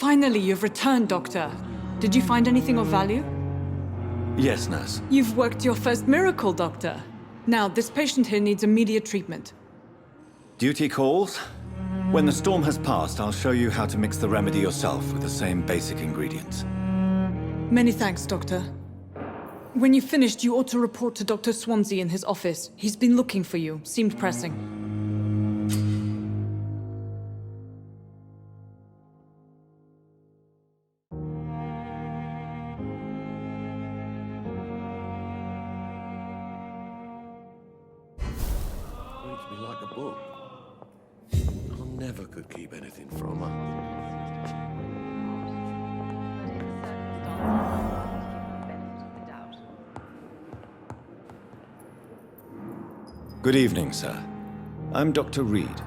Finally, you've returned, Doctor. Did you find anything of value? Yes, nurse. You've worked your first miracle, Doctor. Now, this patient here needs immediate treatment. Duty calls. When the storm has passed, I'll show you how to mix the remedy yourself with the same basic ingredients. Many thanks, Doctor. When you've finished, you ought to report to Dr. Swansea in his office. He's been looking for you. Seemed pressing. Reads me like a book. I never could keep anything from her. Good evening, sir. I'm Dr. Reed.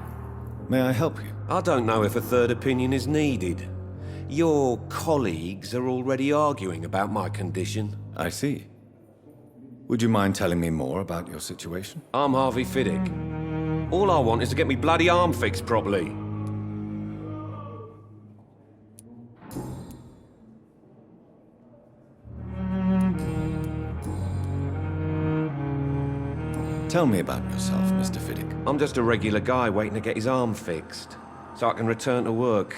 May I help you? I don't know if a third opinion is needed. Your colleagues are already arguing about my condition. I see. Would you mind telling me more about your situation? I'm Harvey Fiddick. All I want is to get me bloody arm fixed properly. Tell me about yourself, Mr. Fiddick. I'm just a regular guy waiting to get his arm fixed, so I can return to work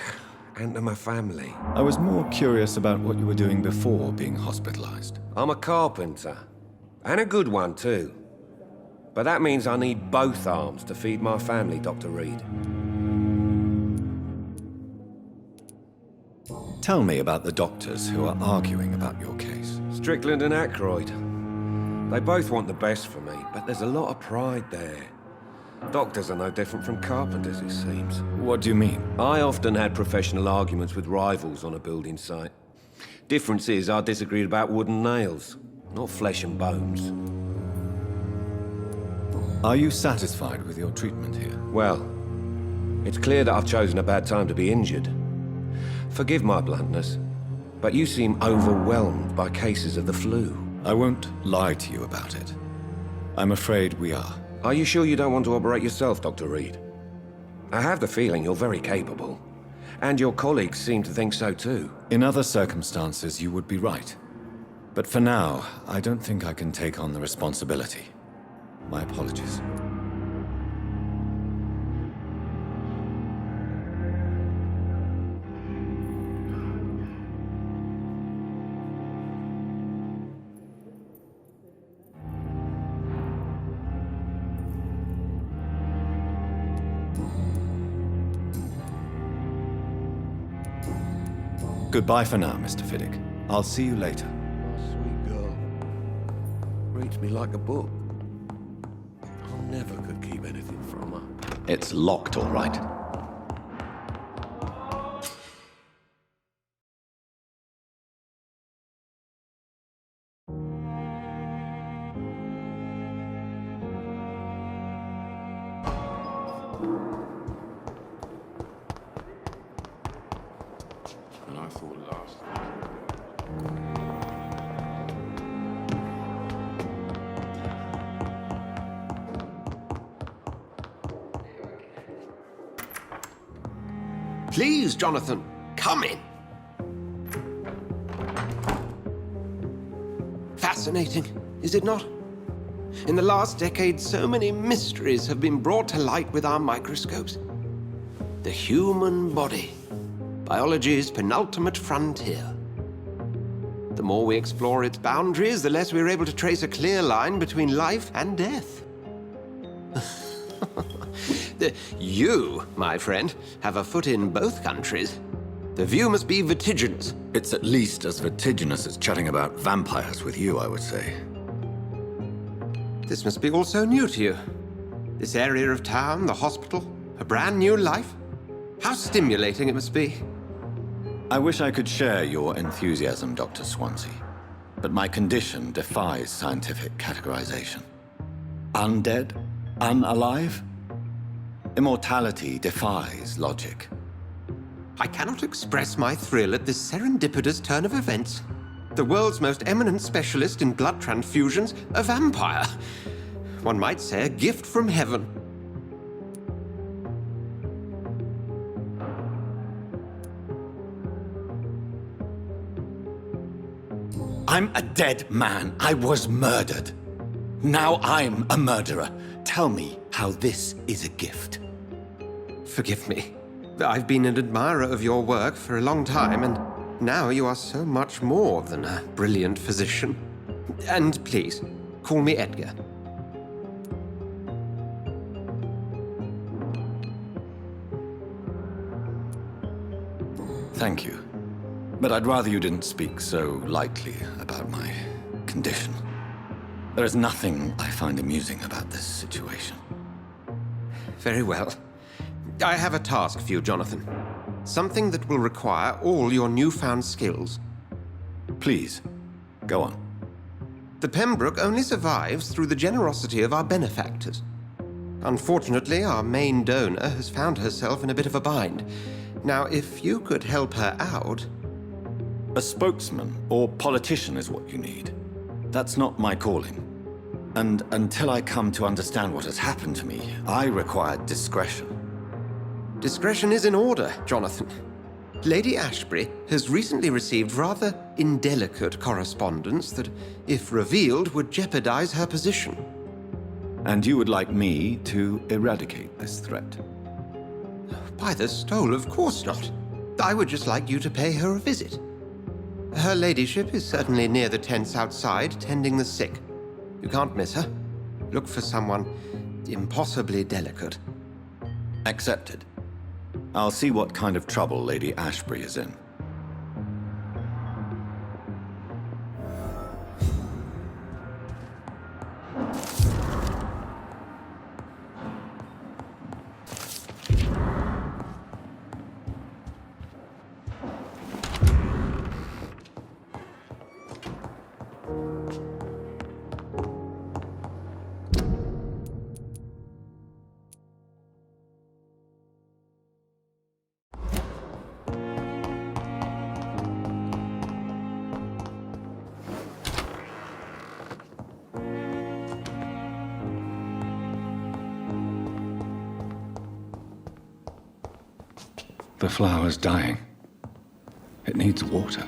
and to my family. I was more curious about what you were doing before being hospitalized. I'm a carpenter, and a good one too. But that means I need both arms to feed my family, Dr. Reed. Tell me about the doctors who are arguing about your case. Strickland and Aykroyd. They both want the best for me, but there's a lot of pride there. Doctors are no different from carpenters, it seems. What do you mean? I often had professional arguments with rivals on a building site. Difference is, I disagreed about wooden nails, not flesh and bones. Are you satisfied with your treatment here? Well, it's clear that I've chosen a bad time to be injured. Forgive my bluntness, but you seem overwhelmed by cases of the flu. I won't lie to you about it. I'm afraid we are. Are you sure you don't want to operate yourself, Dr. Reed? I have the feeling you're very capable. And your colleagues seem to think so too. In other circumstances, you would be right. But for now, I don't think I can take on the responsibility. My apologies. Goodbye for now, Mr. Fiddick. I'll see you later. Oh, sweet girl. Reads me like a book. I never could keep anything from her. It's locked, all right. And I thought last. Please, Jonathan, come in. Fascinating, is it not? In the last decade, so many mysteries have been brought to light with our microscopes. The human body, biology's penultimate frontier. The more we explore its boundaries, the less we're able to trace a clear line between life and death. You, my friend, have a foot in both countries. The view must be vertiginous. It's at least as vertiginous as chatting about vampires with you, I would say. This must be all so new to you. This area of town, the hospital, a brand new life. How stimulating it must be. I wish I could share your enthusiasm, Dr. Swansea, but my condition defies scientific categorization. Undead? Unalive? Immortality defies logic. I cannot express my thrill at this serendipitous turn of events. The world's most eminent specialist in blood transfusions, a vampire. One might say a gift from heaven. I'm a dead man. I was murdered. Now I'm a murderer. Tell me how this is a gift. Forgive me. I've been an admirer of your work for a long time, and now you are so much more than a brilliant physician. And please, call me Edgar. Thank you. But I'd rather you didn't speak so lightly about my condition. There is nothing I find amusing about this situation. Very well. I have a task for you, Jonathan. Something that will require all your newfound skills. Please, go on. The Pembroke only survives through the generosity of our benefactors. Unfortunately, our main donor has found herself in a bit of a bind. Now, if you could help her out... A spokesman or politician is what you need. That's not my calling. And until I come to understand what has happened to me, I require discretion. Discretion is in order, Jonathan. Lady Ashbury has recently received rather indelicate correspondence that, if revealed, would jeopardize her position. And you would like me to eradicate this threat? By the stole, of course not. I would just like you to pay her a visit. Her ladyship is certainly near the tents outside, tending the sick. You can't miss her. Look for someone impossibly delicate. Accepted. I'll see what kind of trouble Lady Ashbury is in. The flower's dying. It needs water.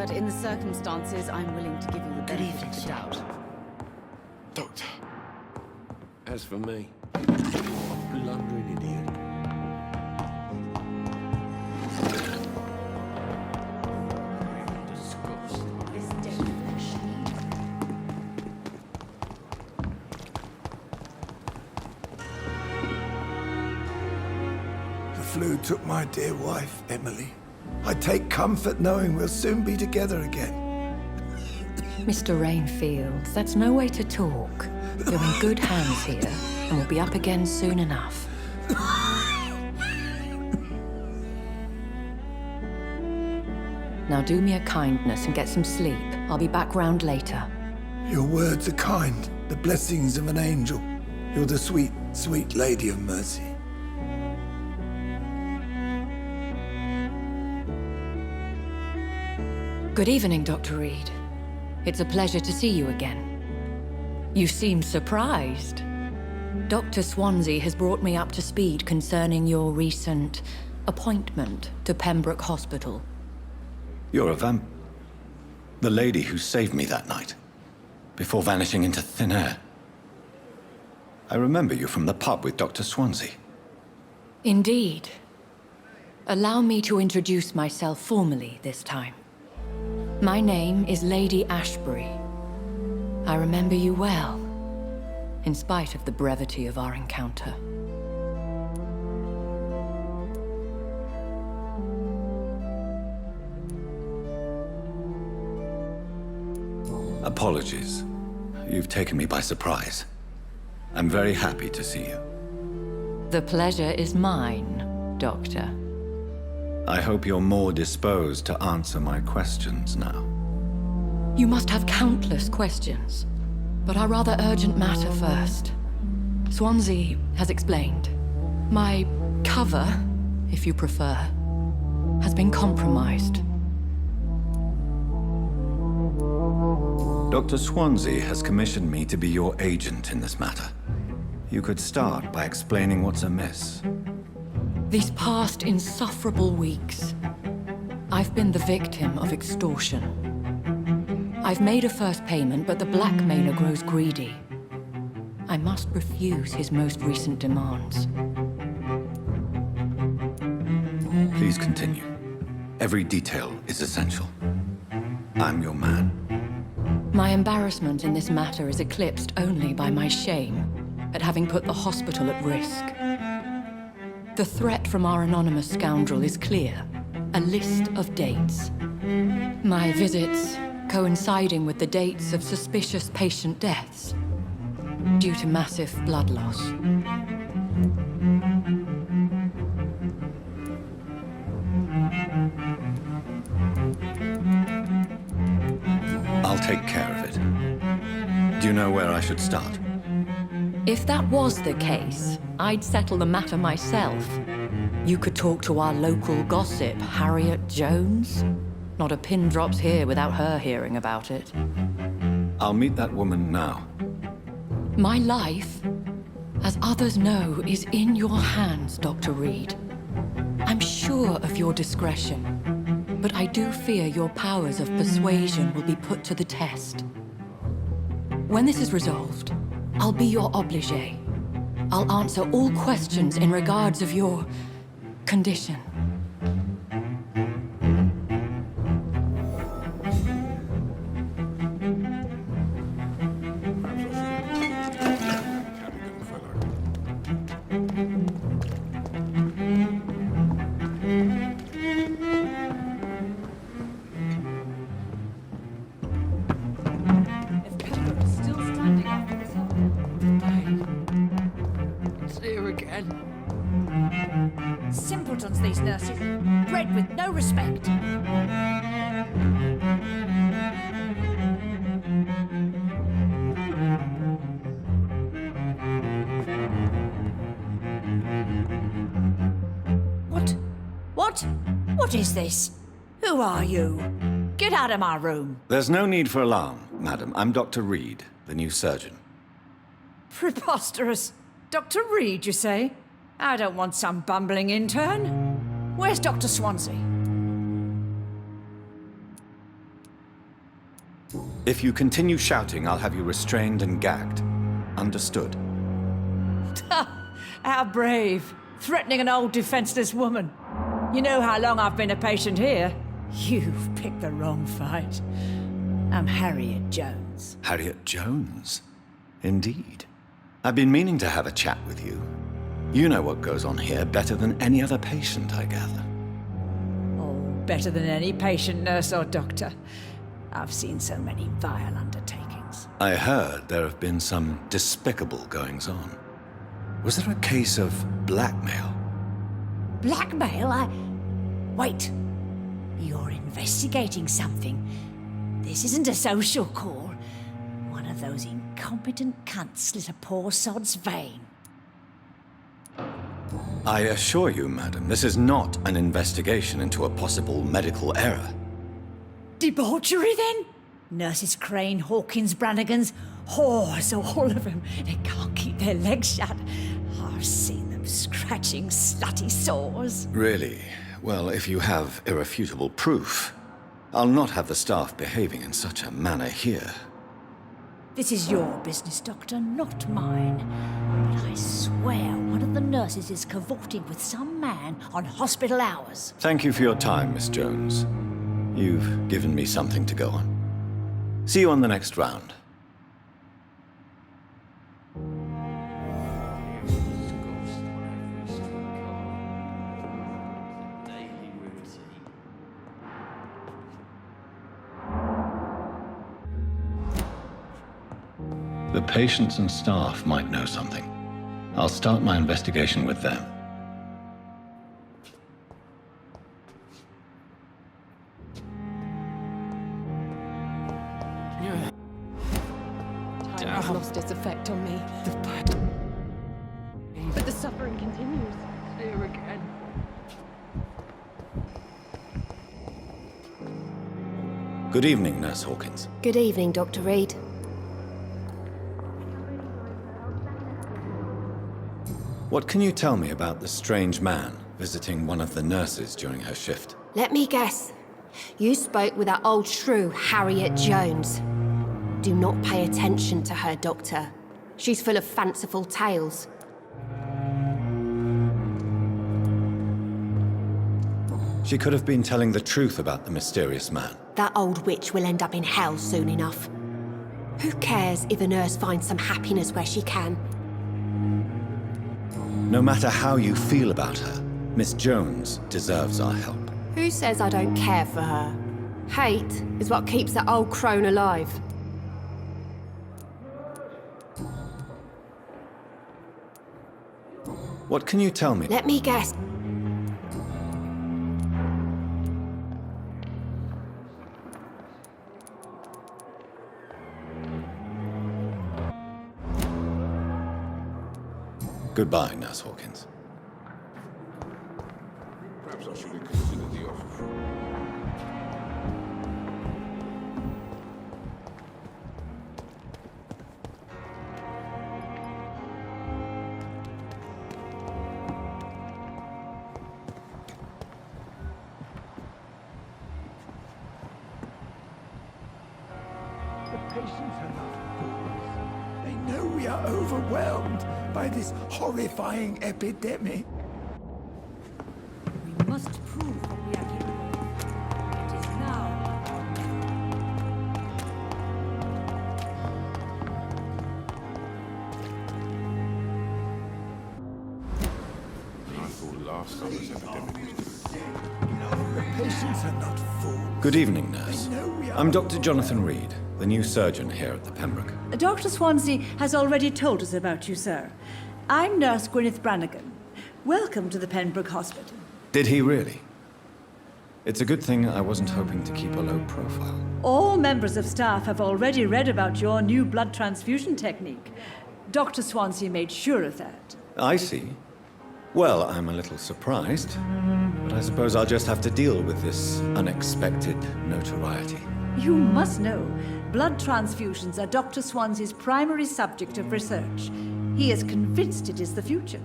but in the circumstances, I'm willing to give you the benefit of the doubt. Doctor. As for me, blundering idiot. The flu took my dear wife, Emily. I take comfort knowing we'll soon be together again. Mr. Rainfield, that's no way to talk. You're in good hands here, and we'll be up again soon enough. Now do me a kindness and get some sleep. I'll be back round later. Your words are kind, the blessings of an angel. You're the sweet, sweet Lady of Mercy. Good evening, Dr. Reed. It's a pleasure to see you again. You seem surprised. Dr. Swansea has brought me up to speed concerning your recent appointment to Pembroke Hospital. You're a the lady who saved me that night, before vanishing into thin air. I remember you from the pub with Dr. Swansea. Indeed. Allow me to introduce myself formally this time. My name is Lady Ashbury. I remember you well, in spite of the brevity of our encounter. Apologies. You've taken me by surprise. I'm very happy to see you. The pleasure is mine, Doctor. I hope you're more disposed to answer my questions now. You must have countless questions, but our rather urgent matter first. Swansea has explained. My cover, if you prefer, has been compromised. Dr. Swansea has commissioned me to be your agent in this matter. You could start by explaining what's amiss. These past insufferable weeks, I've been the victim of extortion. I've made a first payment, but the blackmailer grows greedy. I must refuse his most recent demands. Please continue. Every detail is essential. I'm your man. My embarrassment in this matter is eclipsed only by my shame at having put the hospital at risk. The threat from our anonymous scoundrel is clear. A list of dates. My visits coinciding with the dates of suspicious patient deaths due to massive blood loss. I'll take care of it. Do you know where I should start? If that was the case, I'd settle the matter myself. You could talk to our local gossip, Harriet Jones. Not a pin drops here without her hearing about it. I'll meet that woman now. My life, as others know, is in your hands, Dr. Reed. I'm sure of your discretion, but I do fear your powers of persuasion will be put to the test. When this is resolved, I'll be your obligé. I'll answer all questions in regards of your condition. Simpletons, these nurses. Bred with no respect. What is this? Who are you? Get out of my room. There's no need for alarm, madam. I'm Dr. Reed, the new surgeon. Preposterous. Dr. Reed, you say? I don't want some bumbling intern. Where's Dr. Swansea? If you continue shouting, I'll have you restrained and gagged. Understood? How brave. Threatening an old defenseless woman. You know how long I've been a patient here? You've picked the wrong fight. I'm Harriet Jones. Harriet Jones? Indeed. I've been meaning to have a chat with you. You know what goes on here better than any other patient, I gather. Oh, better than any patient, nurse, or doctor. I've seen so many vile undertakings. I heard there have been some despicable goings-on. Was there a case of blackmail? Blackmail? Wait. You're investigating something. This isn't a social call. One of those incompetent cunts slit a poor sod's vein. I assure you, madam, this is not an investigation into a possible medical error. Debauchery, then? Nurses Crane, Hawkins, Brannigans, whores, all of them. They can't keep their legs shut. I've seen them scratching slutty sores. Really? Well, if you have irrefutable proof, I'll not have the staff behaving in such a manner here. This is your business, Doctor, not mine. But I swear one of the nurses is cavorting with some man on hospital hours. Thank you for your time, Miss Jones. You've given me something to go on. See you on the next round. The patients and staff might know something. I'll start my investigation with them. Time has lost its effect on me. But the suffering continues. Here again. Good evening, Nurse Hawkins. Good evening, Dr. Reed. What can you tell me about the strange man visiting one of the nurses during her shift? Let me guess. You spoke with that old shrew, Harriet Jones. Do not pay attention to her, Doctor. She's full of fanciful tales. She could have been telling the truth about the mysterious man. That old witch will end up in hell soon enough. Who cares if a nurse finds some happiness where she can? No matter how you feel about her, Miss Jones deserves our help. Who says I don't care for her? Hate is what keeps that old crone alive. What can you tell me? Let me guess. Goodbye, Nurse Hawkins. Perhaps I should have considered the offer. The patients are not fools. They know we are overwhelmed by this horrifying epidemic. We must prove what we are capable of. It is now. I thought last time this epidemic was The patients are not fools. Good evening, Nurse. I'm Dr. Jonathan Reed, the new surgeon here at the Pembroke. Dr. Swansea has already told us about you, sir. I'm Nurse Gwyneth Brannigan. Welcome to the Pembroke Hospital. Did he really? It's a good thing I wasn't hoping to keep a low profile. All members of staff have already read about your new blood transfusion technique. Dr. Swansea made sure of that. I see. Well, I'm a little surprised, but I suppose I'll just have to deal with this unexpected notoriety. You must know, blood transfusions are Dr. Swansea's primary subject of research. He is convinced it is the future.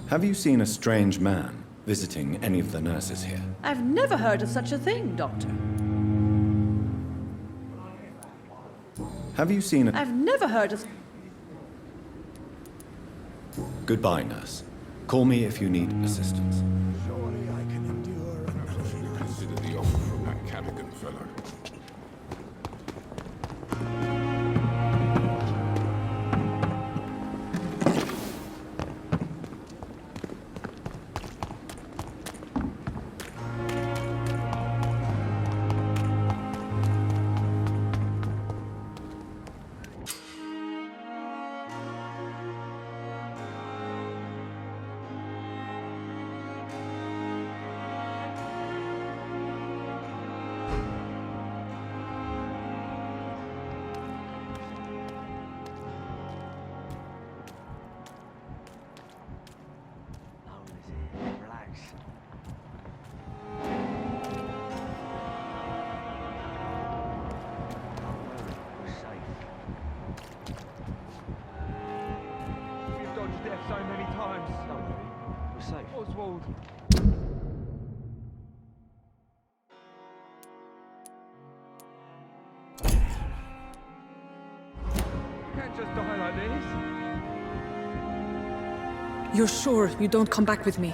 Have you seen a strange man visiting any of the nurses here? I've never heard of such a thing, Doctor. Have you seen a... I've never heard of... Goodbye, nurse. Call me if you need assistance. Surely I can endure Perhaps I should have considered the offer from that Callaghan fellow. Relax. We're safe. We've dodged death so many times. Don't worry. We're safe. Oswald. You can't just die like this. You're sure you don't come back with me?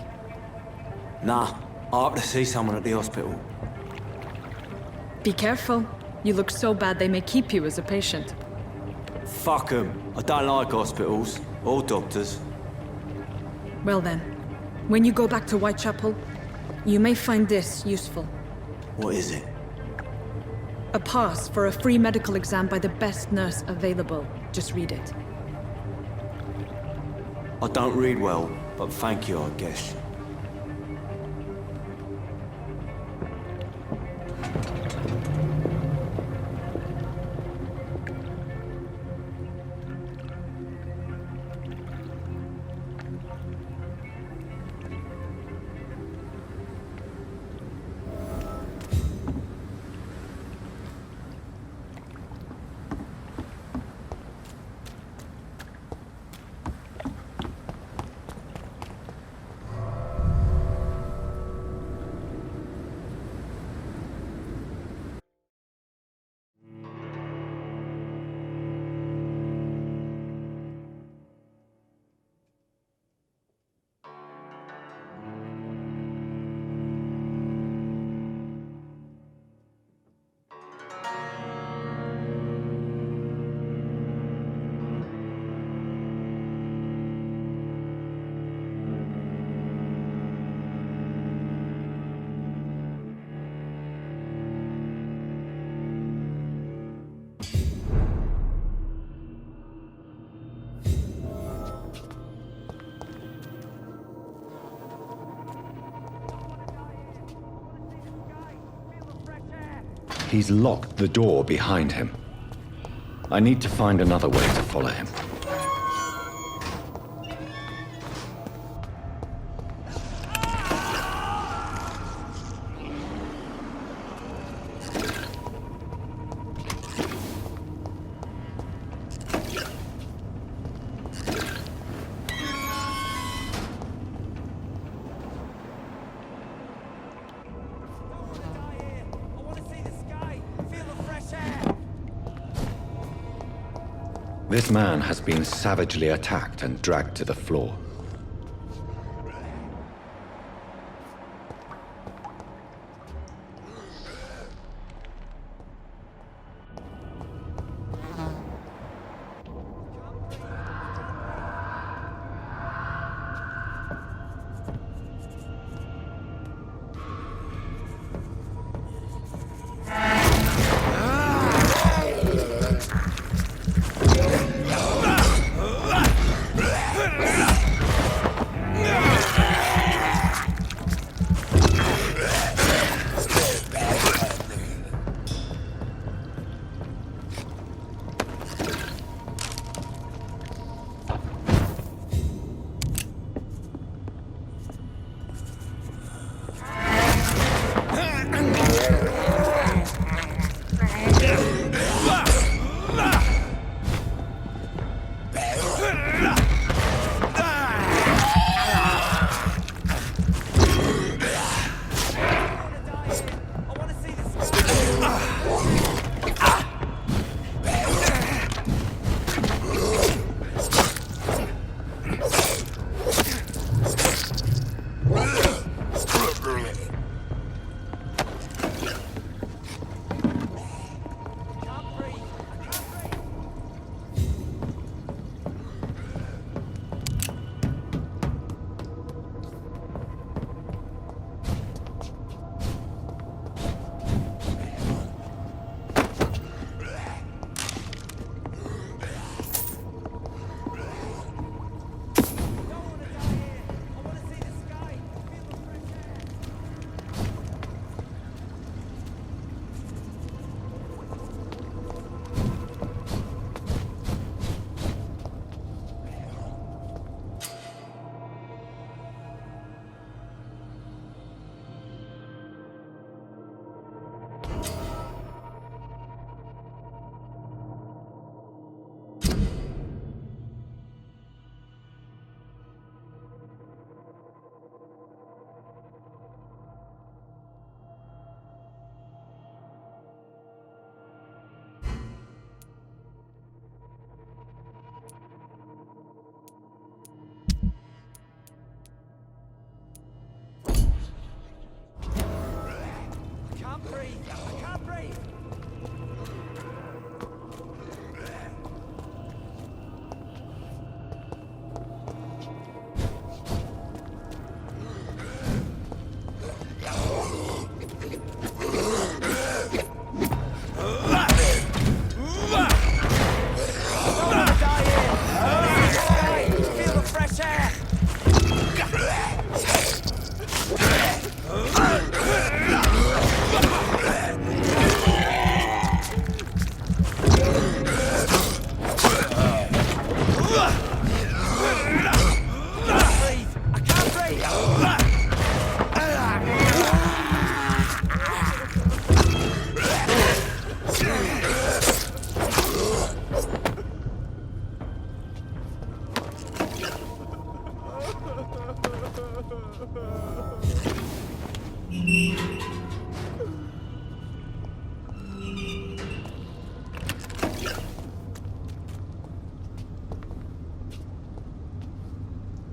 Nah, I have to see someone at the hospital. Be careful. You look so bad they may keep you as a patient. Fuck 'em. I don't like hospitals or doctors. Well then, when you go back to Whitechapel, you may find this useful. What is it? A pass for a free medical exam by the best nurse available. Just read it. I don't read well, but thank you, I guess. He's locked the door behind him. I need to find another way to follow him. This man has been savagely attacked and dragged to the floor.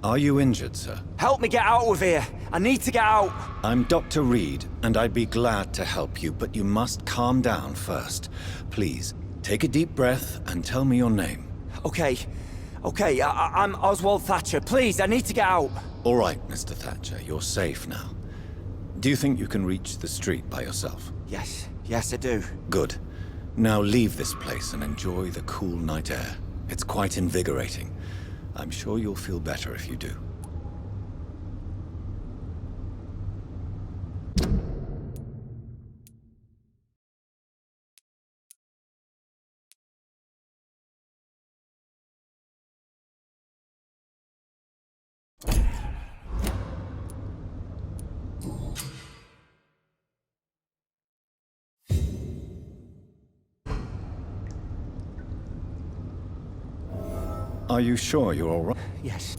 Are you injured, sir? Help me get out of here. I need to get out. I'm Dr. Reed, and I'd be glad to help you, but you must calm down first. Please, take a deep breath and tell me your name. Okay. I'm Oswald Thatcher. Please, I need to get out. All right, Mr. Thatcher, you're safe now. Do you think you can reach the street by yourself? Yes, I do. Good. Now leave this place and enjoy the cool night air. It's quite invigorating. I'm sure you'll feel better if you do. Are you sure you're all right? Yes.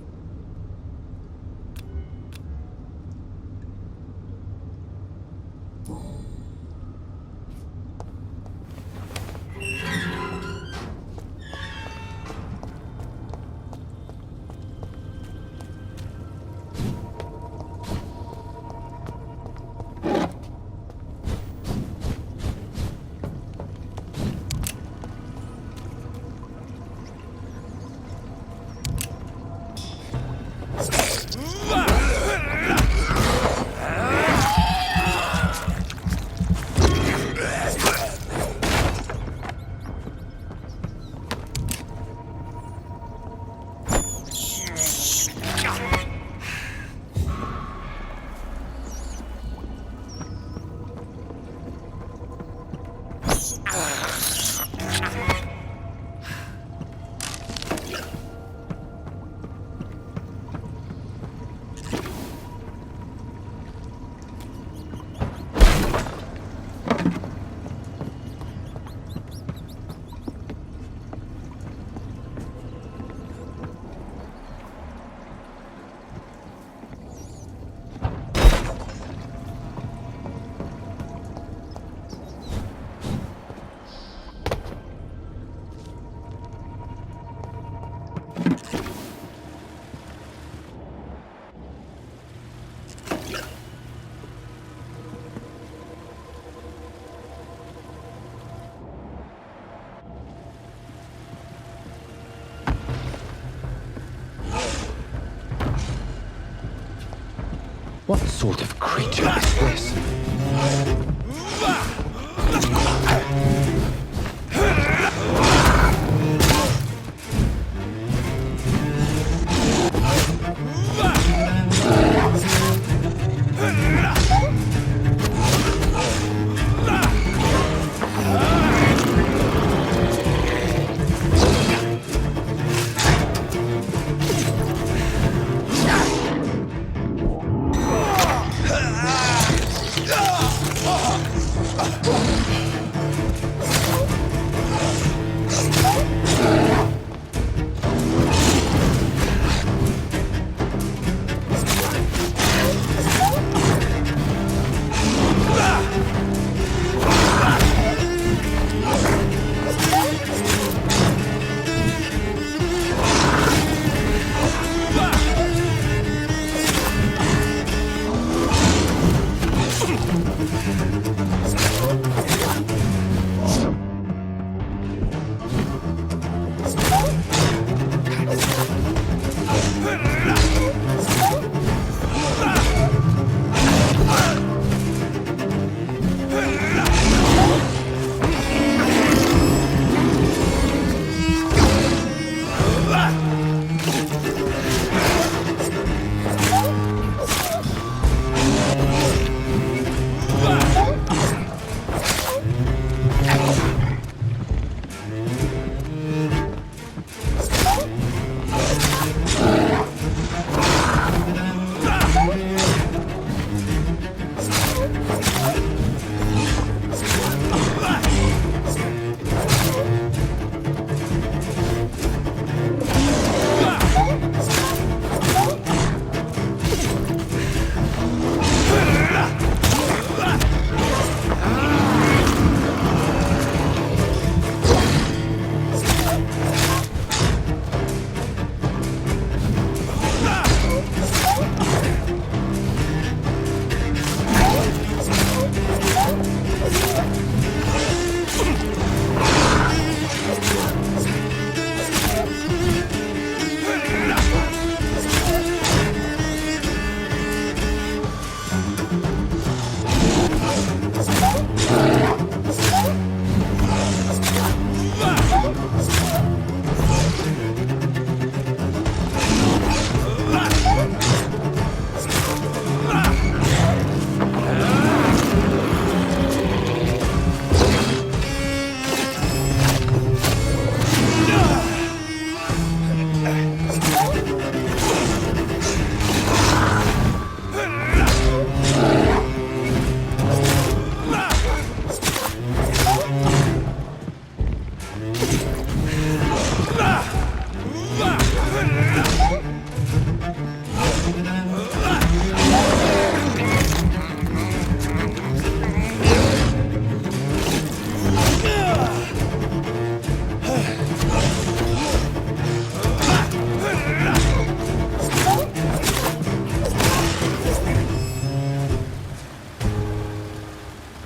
What sort of creature is this?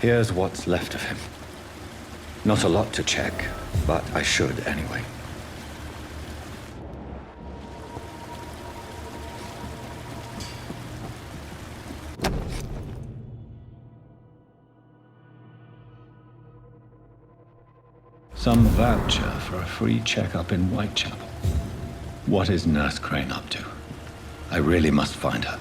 Here's what's left of him. Not a lot to check, but I should anyway. Some voucher for a free checkup in Whitechapel. What is Nurse Crane up to? I really must find her.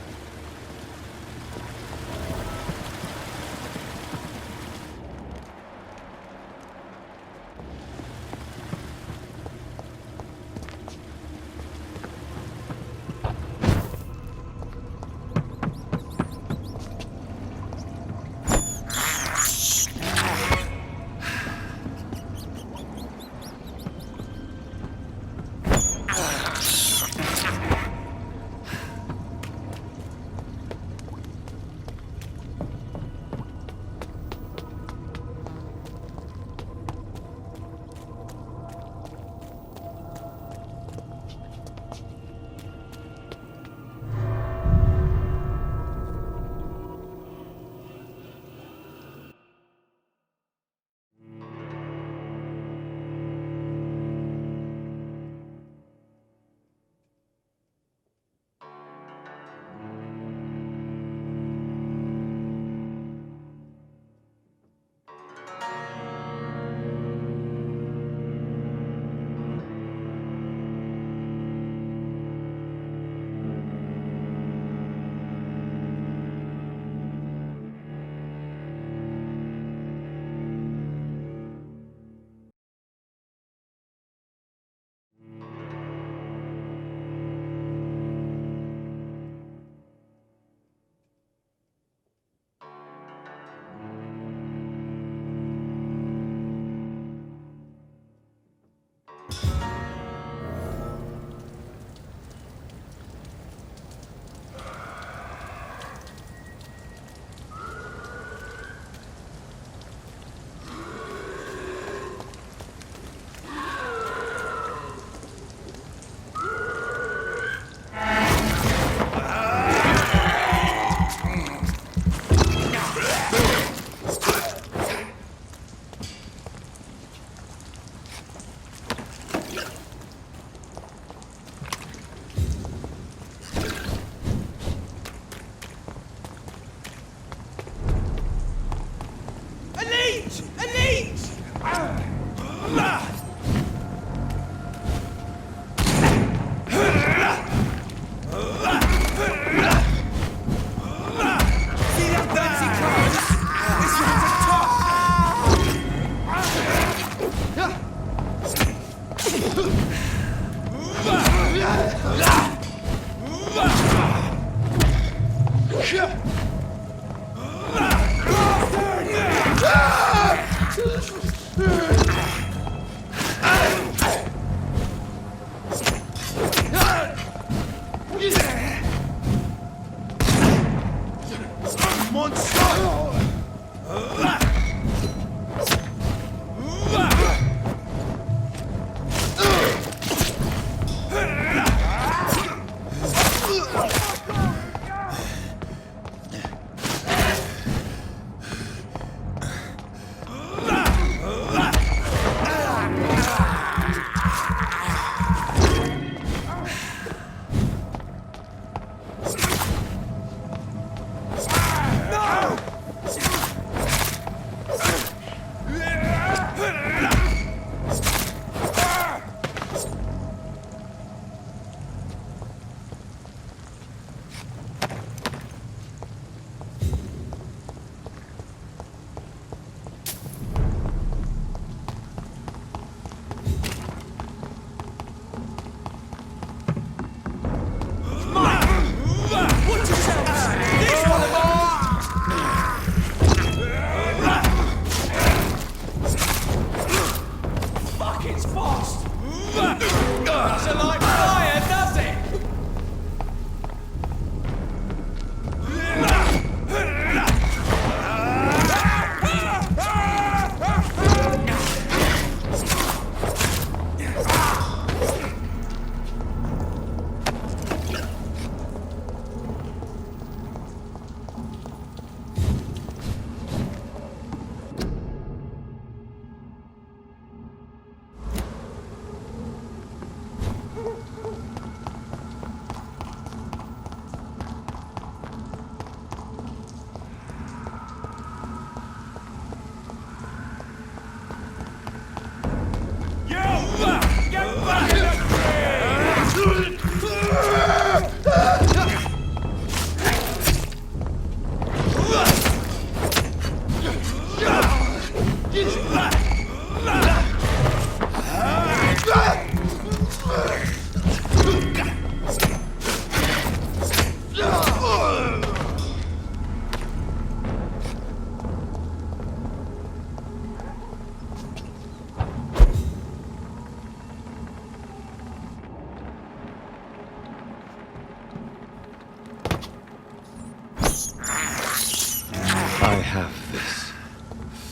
I have this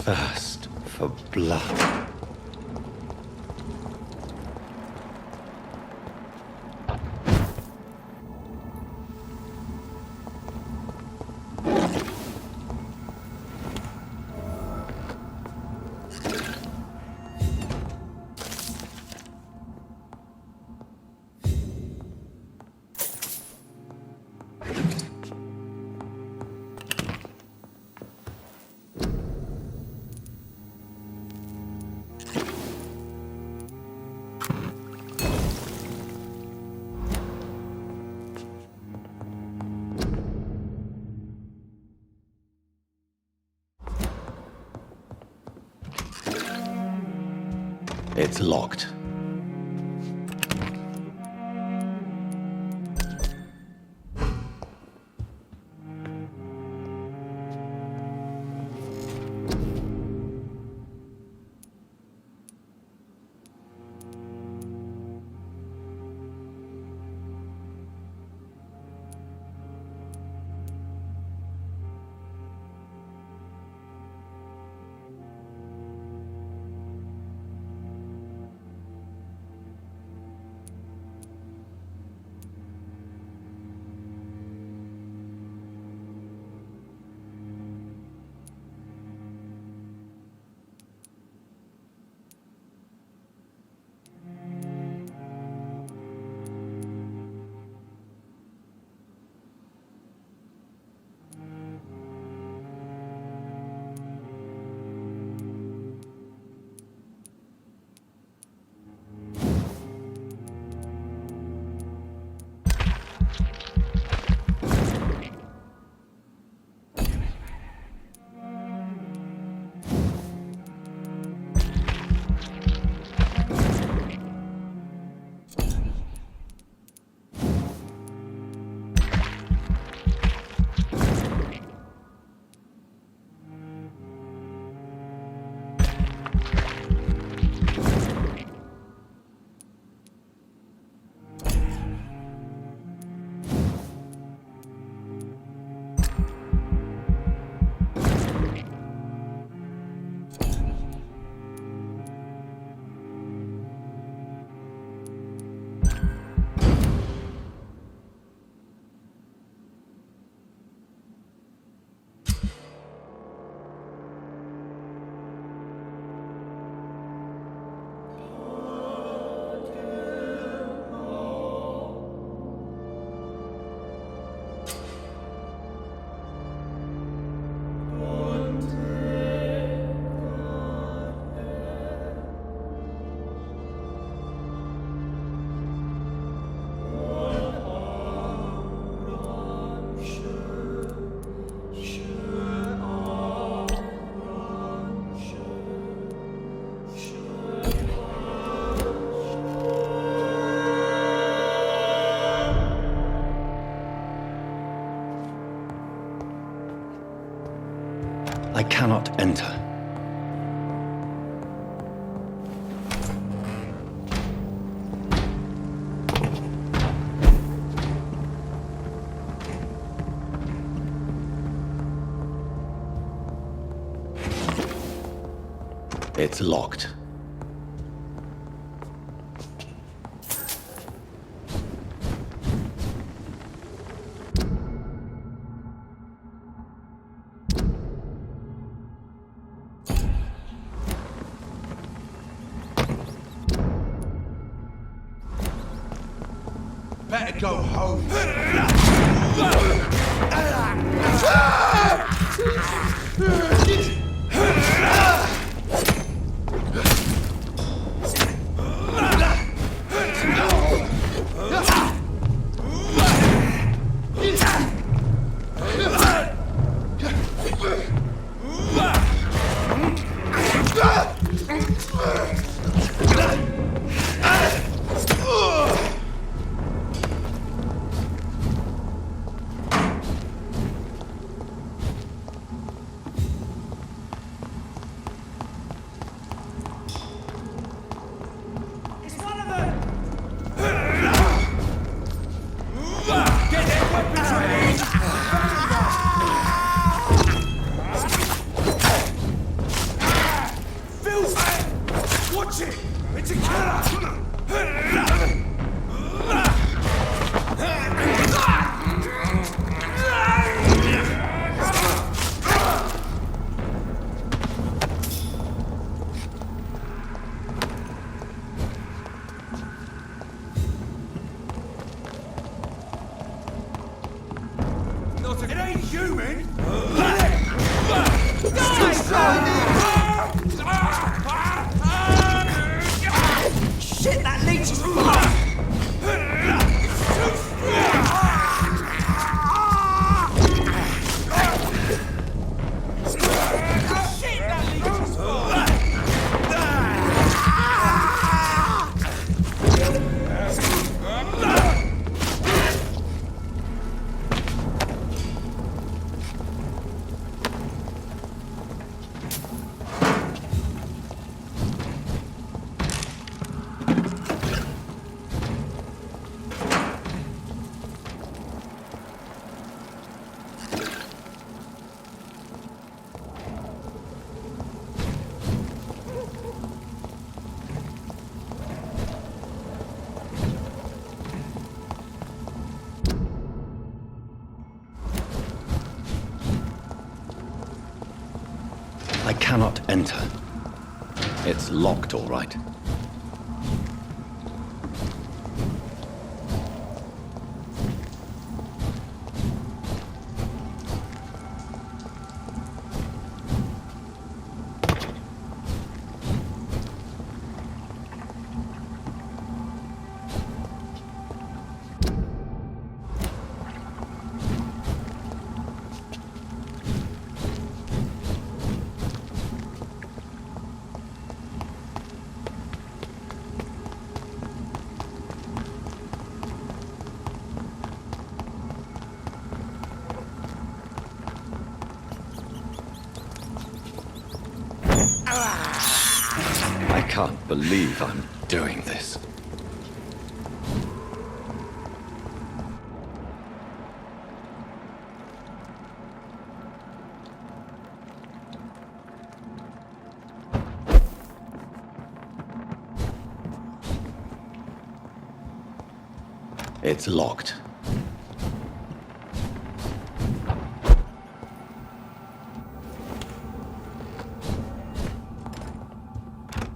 thirst for blood. It's locked. I cannot enter. It's locked. Better go home. Watch it! It's a killer! It ain't human! Shit, that leech is I cannot enter. It's locked, all right. I can't believe I'm doing this. It's locked.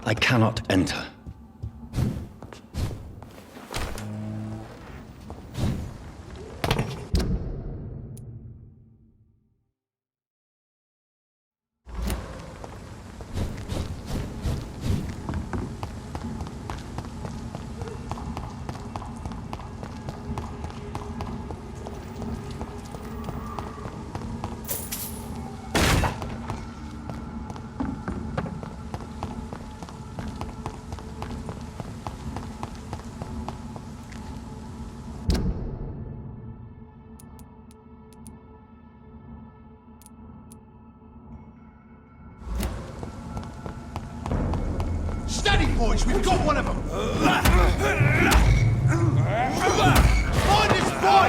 I cannot enter. Steady, boys, we've got one of them! Find this boy!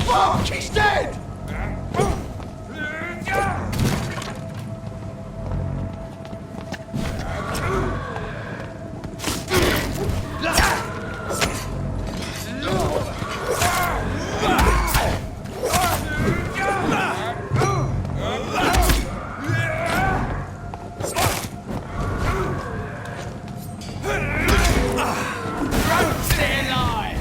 Fuck! He's dead! Stay alive!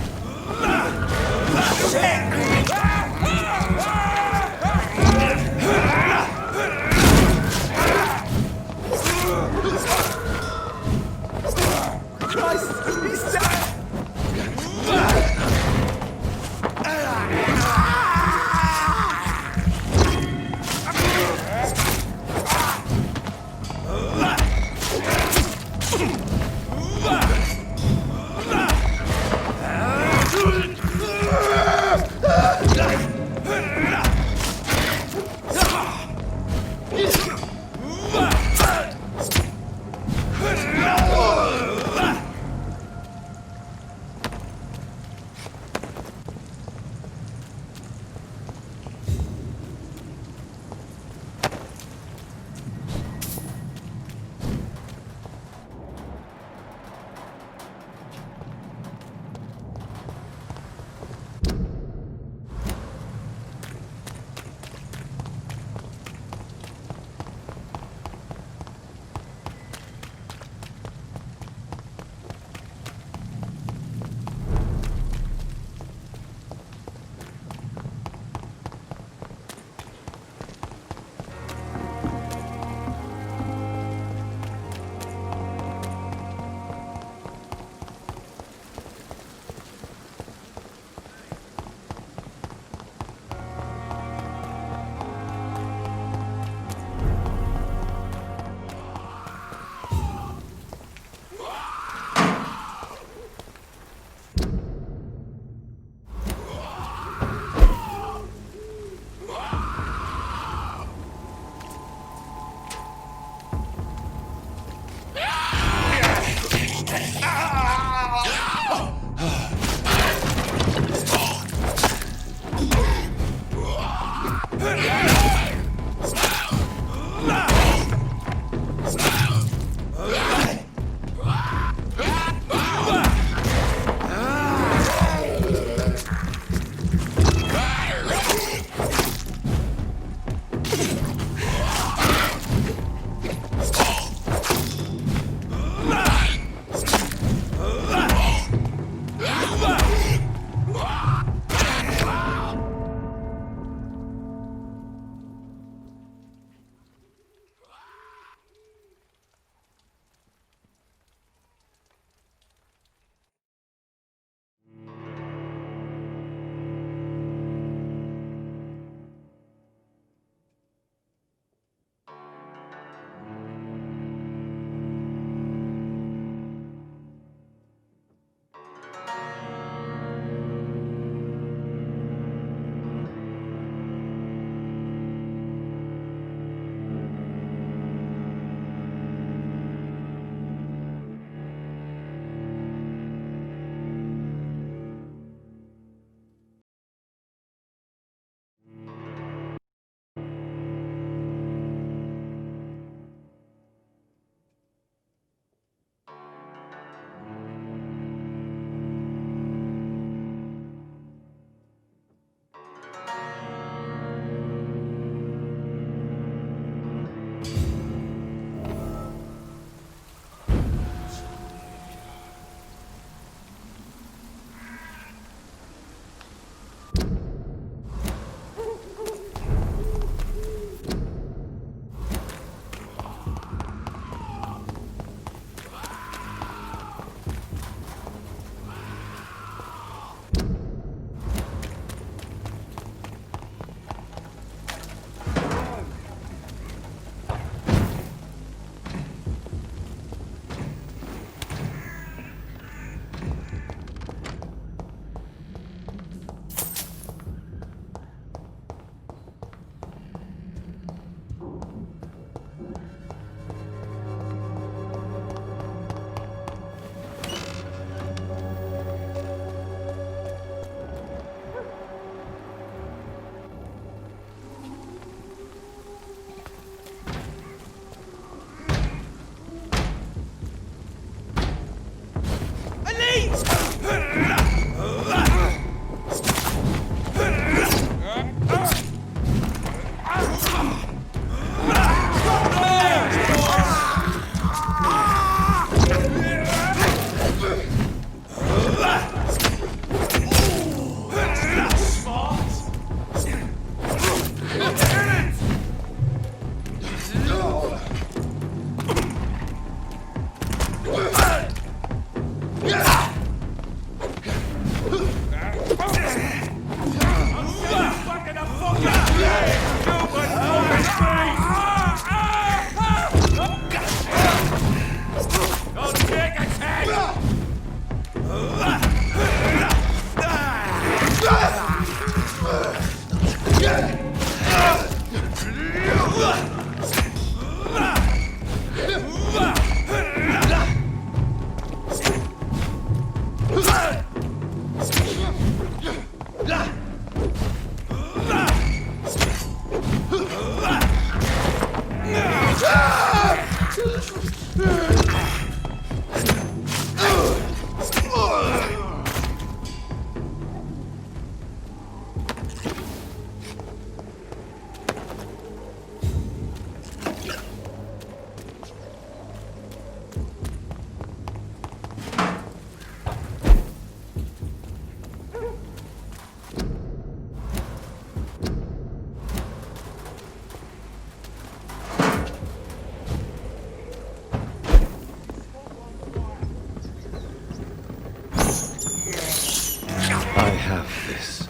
I have this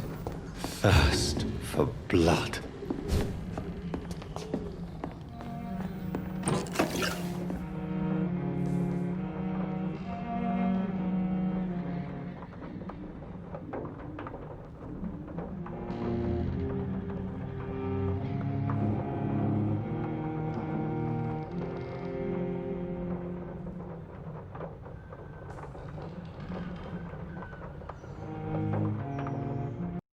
thirst for blood.